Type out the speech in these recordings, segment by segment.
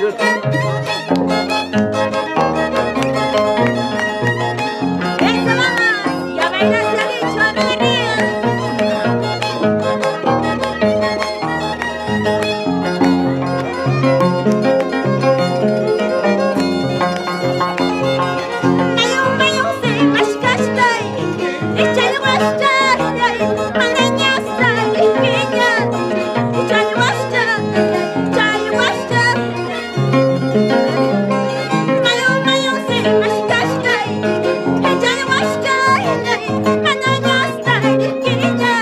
Shoot. ¡Eso vamos! ¡Y a bailar se ha dicho, a no me rían! ¡Mayung, mayung, say, mashkashtay! ¡Echale washtay! ¡Manañasay, liquiña! ¡Echale washtay! ¡Echale washtay! ¡Mayung, mayung, say, mashkashtay! ¡Echale washtay! ¡Manañasay, liquiña!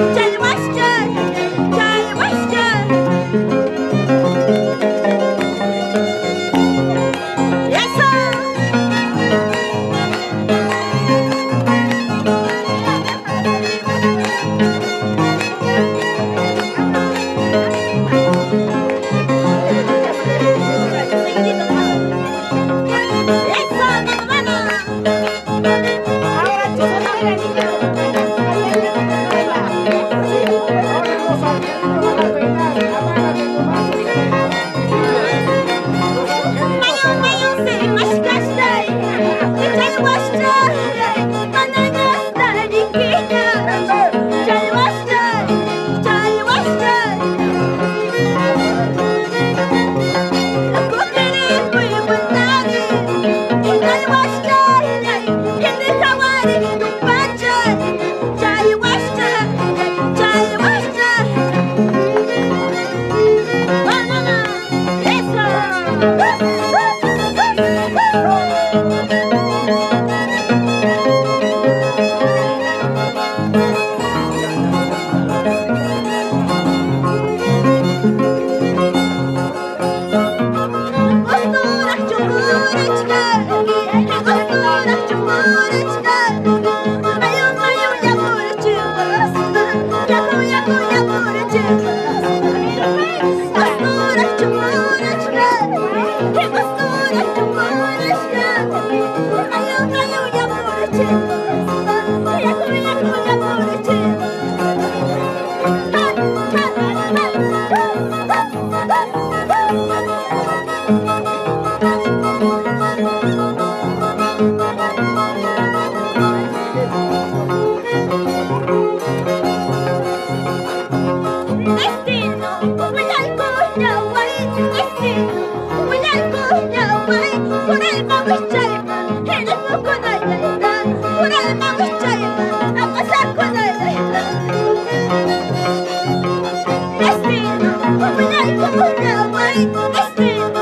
¡Echale washtay! ¡Echale washtay! ¡Eso! ¡Eso! ¡Vamos, vamos! Ahora chicotea, niña. Ahora los angelitos van a peinar. Apágate tu vaso. mayung, mayung, say, mashkashtay! ¡Echale washtay! ¡Manañasay, liquiña! ¡Echale washtay! ¡Echale washtay! ¡La cogeré muy buenari! ¡Echale washtay! ¡Tiene jawari, tu pachay! ¡Echale washtay! ¡Echale washtay! ¡Banana! ¡Eso! Kosturak cumuracka, kosturak cumuracka. Mayung, mayung, yamuracık. Yaku, yaku, yamuracık. Kosturak cumuracka, kosturak cumuracka. Mayung, mayung, yamuracık. Yaku, yaku, yamuracık. Destino, huwalco ñaway. Destino, huwalco ñaway. Por alma wichayma, henalmo kunayayta. Por alma wichayma, akasako nayayta. Destino, huwalco ñaway. Destino,